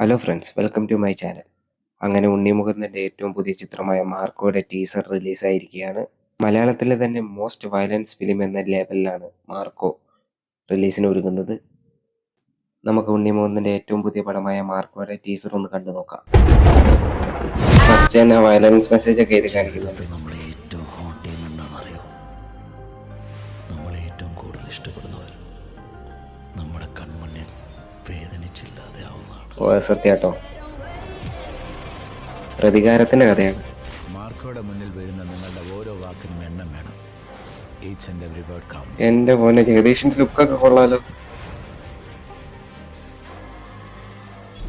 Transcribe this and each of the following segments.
Hello friends, welcome to my channel. അങ്ങനെ ഉണ്ണിമുകുന്ദൻ്റെ ഏറ്റവും പുതിയ ചിത്രമായ മാർക്കോയുടെ ടീസർ റിലീസായിരിക്കുകയാണ്. മലയാളത്തിലെ തന്നെ മോസ്റ്റ് വയലൻസ് ഫിലിം എന്ന ലേബലിലാണ് മാർക്കോ റിലീസിന് ഒരുങ്ങുന്നത്. നമുക്ക് ഉണ്ണിമുകുന്ദൻ്റെ ഏറ്റവും പുതിയ പടമായ മാർക്കോയുടെ ടീസർ ഒന്ന് കണ്ടു നോക്കാം. ഫസ്റ്റ് തന്നെ വയലൻസ് മെസ്സേജ് ഒക്കെ എഴുതി കാണിക്കുന്നുണ്ട്. നമ്മളെ ഏറ്റവും ഹോട്ട് ചെയ്യുന്നറിയോ? നമ്മളെ ഏറ്റവും കൂടുതൽ ഇഷ്ടപ്പെടുന്നവർ നമ്മുടെ കൺമുന്നിൽ വേദനിച്ചില്ലാതെ ആവുന്നതാണ്. സത്യാട്ടോ, പ്രതികാരത്തിന്റെ കഥയാണ്. മാർക്കോയുടെ മുന്നിൽ വീഴുന്ന നിങ്ങളുടെ ഓരോ വാക്കിനും എണ്ണം വേണം. Each and every word counts. എന്റെ മോനെ, ജഗദീഷിന്റെ ലുക്കൊക്കെ കൊള്ളാലോ.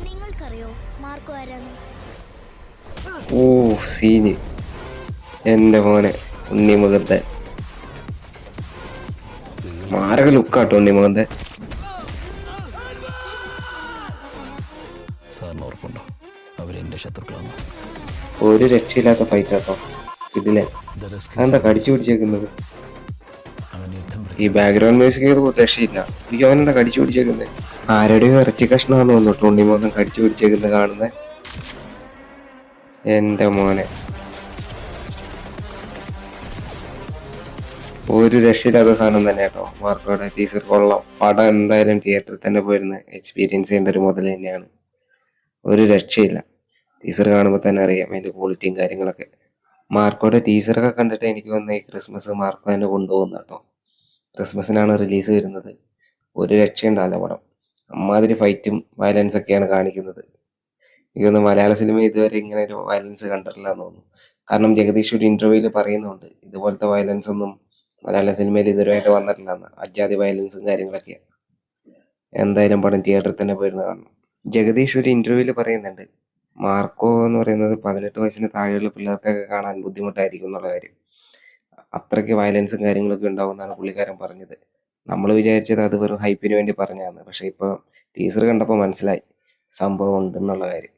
നിങ്ങൾക്കറിയോ മാർക്കോ ആരാന്ന്? ഓ സീന്, എന്റെ മോനെ ഉണ്ണിമുകുന്ദൻ മാരക ലുക്കാട്ടോ ഉണ്ണിമുകുന്ദൻ. സാറിന് ഓർപ്പുണ്ടോ അവരെന്റെ ശത്രുക്കളാണ്? ഒരു രക്ഷയില്ലാത്ത ഫൈറ്റ് ആട്ടോ ഇതിലെ. അതെന്താ കടിച്ചു പിടിച്ചേക്കുന്നത്? ഈ ബാക്ക്ഗ്രൗണ്ട് മ്യൂസിക് രക്ഷയില്ല. എനിക്ക് അവനെന്താ കടിച്ചു പിടിച്ചേക്കുന്നത്? ആരുടെയോ ഇറച്ചി കഷ്ണമാണെന്ന് തോന്നിട്ടു ഉണ്ണിമുകുന്ദൻ കടിച്ചു പിടിച്ചേക്കുന്നത് കാണുന്നത്. എന്റെ മോനെ, ഒരു രക്ഷയില്ലാത്ത സാധനം തന്നെ കേട്ടോ മാർക്കോയുടെ ടീസർ. കൊള്ളാം. പടം എന്തായാലും തിയേറ്ററിൽ തന്നെ പോയിരുന്ന് എക്സ്പീരിയൻസ് ചെയ്യേണ്ട ഒരു മുതൽ തന്നെയാണ്. ഒരു രക്ഷയില്ല. ടീസർ കാണുമ്പോൾ തന്നെ അറിയാം അതിൻ്റെ ക്വാളിറ്റിയും കാര്യങ്ങളൊക്കെ. മാർക്കോയുടെ ടീസറൊക്കെ കണ്ടിട്ട് എനിക്ക് വന്ന ഈ ക്രിസ്മസ് മാർക്കോ എന്നെ കൊണ്ടുപോകുന്ന കേട്ടോ. ക്രിസ്മസിനാണ് റിലീസ് വരുന്നത്. ഒരു രക്ഷയുണ്ടാവില്ല പടം. അമ്മാതിരി ഫൈറ്റും വയലൻസ് ഒക്കെയാണ് കാണിക്കുന്നത്. എനിക്കൊന്ന് മലയാള സിനിമ ഇതുവരെ ഇങ്ങനെ ഒരു വയലൻസ് കണ്ടിട്ടില്ല എന്ന് തോന്നുന്നു. കാരണം ജഗദീഷ് ഒരു ഇന്റർവ്യൂവിൽ പറയുന്നുണ്ട് ഇതുപോലത്തെ വയലൻസ് ഒന്നും മലയാള സിനിമയിൽ ഇതുവരെയായിട്ട് വന്നിട്ടില്ല എന്ന്. അജാതി വയലൻസും കാര്യങ്ങളൊക്കെയാണ്. എന്തായാലും പടം തിയേറ്ററിൽ തന്നെ പോയിരുന്ന് കാണണം. ജഗദീഷ് ഒരു ഇന്റർവ്യൂവിൽ പറയുന്നുണ്ട് മാർക്കോ എന്ന് പറയുന്നത് 18 വയസ്സിന് താഴെയുള്ള പിള്ളേർക്കൊക്കെ കാണാൻ ബുദ്ധിമുട്ടായിരിക്കും എന്നുള്ള കാര്യം. അത്രയ്ക്ക് വയലൻസും കാര്യങ്ങളൊക്കെ ഉണ്ടാവുമെന്നാണ് പുള്ളിക്കാരൻ പറഞ്ഞത്. നമ്മൾ വിചാരിച്ചത് അത് വെറും ഹൈപ്പിന് വേണ്ടി പറഞ്ഞതാണ്. പക്ഷെ ഇപ്പോൾ ടീസർ കണ്ടപ്പോൾ മനസ്സിലായി സംഭവം ഉണ്ടെന്നുള്ള കാര്യം.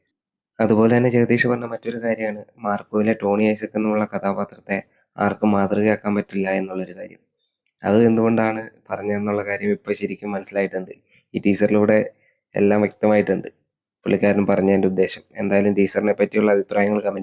അതുപോലെ തന്നെ ജഗദീഷ് പറഞ്ഞ മറ്റൊരു കാര്യമാണ് മാർക്കോയിലെ ടോണി ഐസക് എന്നുള്ള കഥാപാത്രത്തെ ആർക്കും മാതൃകയാക്കാൻ പറ്റില്ല എന്നുള്ളൊരു കാര്യം. അത് എന്തുകൊണ്ടാണ് പറഞ്ഞതെന്നുള്ള കാര്യം ഇപ്പോൾ ശരിക്കും മനസ്സിലായിട്ടുണ്ട്. ഈ ടീസറിലൂടെ എല്ലാം വ്യക്തമായിട്ടുണ്ട് പുള്ളിക്കാരൻ പറഞ്ഞതിൻ്റെ ഉദ്ദേശം. എന്തായാലും ടീസറിനെ പറ്റിയുള്ള അഭിപ്രായങ്ങൾ കമൻറ്റ്